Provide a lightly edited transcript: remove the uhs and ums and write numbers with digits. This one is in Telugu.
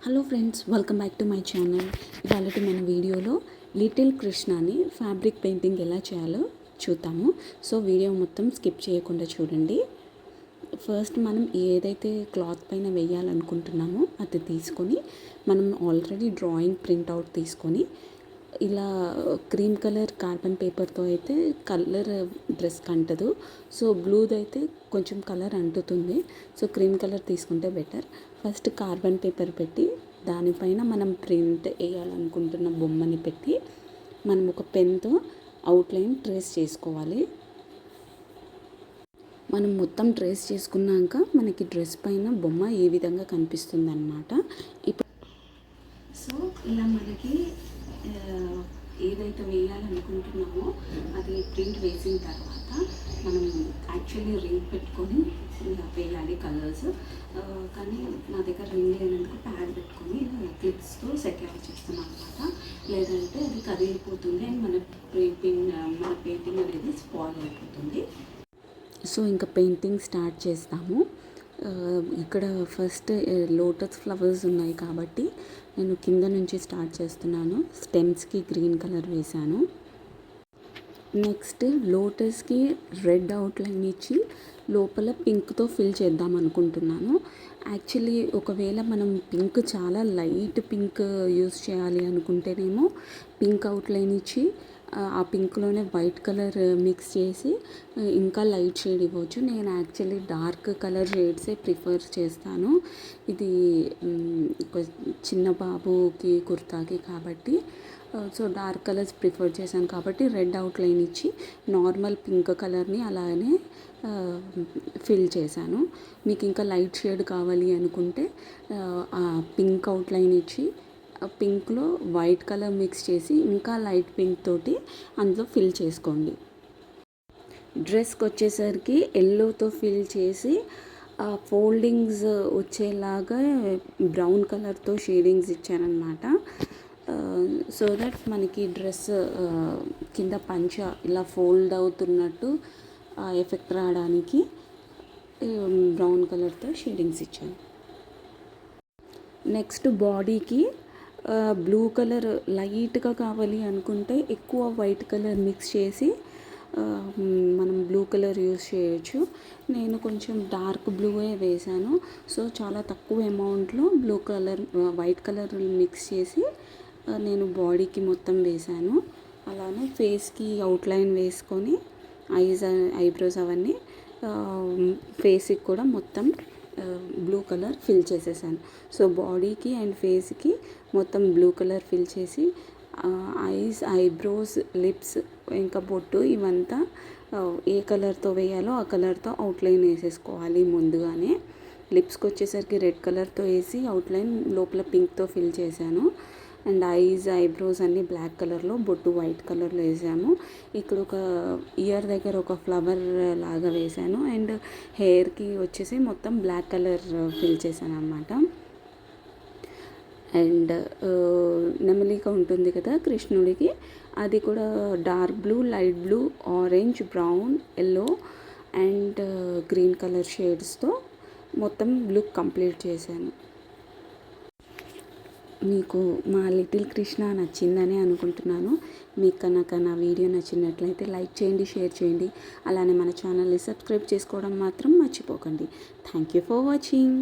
Hello friends, welcome back to my channel. ఇవాళటి మన వీడియోలో లిటిల్ కృష్ణని ఫ్యాబ్రిక్ పెయింటింగ్ ఎలా చేయాలో చూద్దాము. సో వీడియో మొత్తం స్కిప్ చేయకుండా చూడండి. ఫస్ట్ మనం ఏదైతే క్లాత్ పైన వేయాలనుకుంటున్నామో అది తీసుకొని మనం ఆల్రెడీ డ్రాయింగ్ ప్రింట్అవుట్ తీసుకొని ఇలా క్రీమ్ కలర్ కార్బన్ పేపర్తో అయితే కలర్ డ్రెస్కి అంటదు. సో బ్లూదైతే కొంచెం కలర్ అంటుతుంది. సో క్రీమ్ కలర్ తీసుకుంటే బెటర్. ఫస్ట్ కార్బన్ పేపర్ పెట్టి దానిపైన మనం ప్రింట్ వేయాలనుకుంటున్న బొమ్మని పెట్టి మనం ఒక పెన్తో అవుట్లైన్ ట్రేస్ చేసుకోవాలి. మనం మొత్తం ట్రేస్ చేసుకున్నాక మనకి డ్రెస్ పైన బొమ్మ ఏ విధంగా కనిపిస్తుంది అన్నమాట. ఇప్పుడు సో ఇలా మనకి ఏదైతే వేయాలనుకుంటున్నామో అది ప్రింట్ వేసిన తర్వాత మనం యాక్చువల్లీ రింగ్ పెట్టుకొని వేయాలి కలర్స్. కానీ నా దగ్గర రింగ్ లేనందుకు ప్యాడ్ పెట్టుకొని క్లిప్స్తో సెక్యూర్ చేస్తున్నాను అనమాట. లేదంటే అది కదిలిపోతుంది అండ్ మన పెయింటింగ్ అనేది స్పాయిల్ అయిపోతుంది. సో ఇంకా పెయింటింగ్ స్టార్ట్ చేస్తాము. ఇక్కడ ఫస్ట్ లోటస్ ఫ్లవర్స్ ఉన్నాయి కాబట్టి నేను కింద నుంచి స్టార్ట్ చేస్తున్నాను. స్టెమ్స్కి గ్రీన్ కలర్ వేశాను. నెక్స్ట్ లోటస్కి రెడ్ అవుట్లైన్ ఇచ్చి లోపల పింక్తో ఫిల్ చేద్దాం అనుకుంటున్నాను. యాక్చువల్లీ ఒకవేళ మనం పింక్ చాలా లైట్ పింక్ యూస్ చేయాలి అనుకుంటేనేమో పింక్ అవుట్లైన్ ఇచ్చి ఆ పింక్లోనే వైట్ కలర్ మిక్స్ చేసి ఇంకా లైట్ షేడ్ ఇవ్వచ్చు. నేను యాక్చువల్లీ డార్క్ కలర్ షేడ్సే ప్రిఫర్ చేస్తాను. ఇది చిన్న బాబుకి కుర్తాకి కాబట్టి సో డార్క్ కలర్స్ ప్రిఫర్ చేశాను కాబట్టి రెడ్ అవుట్లైన్ ఇచ్చి నార్మల్ పింక్ కలర్ని అలానే ఫిల్ చేశాను. మీకు ఇంకా లైట్ షేడ్ కావాలి అనుకుంటే ఆ పింక్ అవుట్లైన్ ఇచ్చి పింక్లో వైట్ కలర్ మిక్స్ చేసి ఇంకా లైట్ పింక్ తోటి అందులో ఫిల్ చేసుకోండి. డ్రెస్కి వచ్చేసరికి ఎల్లోతో ఫిల్ చేసి ఫోల్డింగ్స్ వచ్చేలాగా బ్రౌన్ కలర్తో షేడింగ్స్ ఇచ్చానమాట. సో దట్ మనకి డ్రెస్ కింద పంచ ఇలా ఫోల్డ్ అవుతున్నట్టు ఎఫెక్ట్ రావడానికి బ్రౌన్ కలర్తో షేడింగ్స్ ఇచ్చాను. నెక్స్ట్ బాడీకి బ్లూ కలర్ లైట్గా కావాలి అనుకుంటే ఎక్కువ వైట్ కలర్ మిక్స్ చేసి మనం బ్లూ కలర్ యూస్ చేయొచ్చు. నేను కొంచెం డార్క్ బ్లూయే వేశాను. సో చాలా తక్కువ అమౌంట్లో blue colour white colour mix చేసి నేను బాడీకి మొత్తం వేశాను. అలానే ఫేస్కి అవుట్లైన్ వేసుకొని ఐబ్రోస్ అవన్నీ ఫేస్కి కూడా మొత్తం బ్లూ కలర్ ఫిల్ చేసేసాను. సో బాడీకి అండ్ ఫేస్కి మొత్తం బ్లూ కలర్ ఫిల్ చేసి ఐస్, ఐబ్రోస్, లిప్స్ ఇంకా బొట్టు ఇవంతా ఏ కలర్తో వేయాలో ఆ కలర్తో అవుట్లైన్ వేసేసుకోవాలి ముందుగానే. లిప్స్కి వచ్చేసరికి రెడ్ కలర్తో వేసి అవుట్లైన్ లోపల పింక్తో ఫిల్ చేశాను. అండ్ ఐస్, ఐబ్రోస్ అన్నీ బ్లాక్ కలర్లో, బొట్టు వైట్ కలర్లో వేసాము. ఇక్కడ ఒక ఇయర్ దగ్గర ఒక ఫ్లవర్ లాగా వేసాను. అండ్ హెయిర్కి వచ్చేసి మొత్తం బ్లాక్ కలర్ ఫిల్ చేశాను అన్నమాట. అండ్ నెమలిక ఉంటుంది కదా కృష్ణుడికి, అది కూడా dark blue, light blue, orange, brown, yellow and green colour షేడ్స్తో మొత్తం లుక్ కంప్లీట్ చేశాను. మీకు మా లిటిల్ కృష్ణ నచ్చిందని అనుకుంటున్నాను. మీకు కనుక నా వీడియో నచ్చినట్లయితే లైక్ చేయండి, షేర్ చేయండి. అలానే మన ఛానల్ని సబ్స్క్రైబ్ చేసుకోవడం మాత్రం మర్చిపోకండి. Thank you for watching.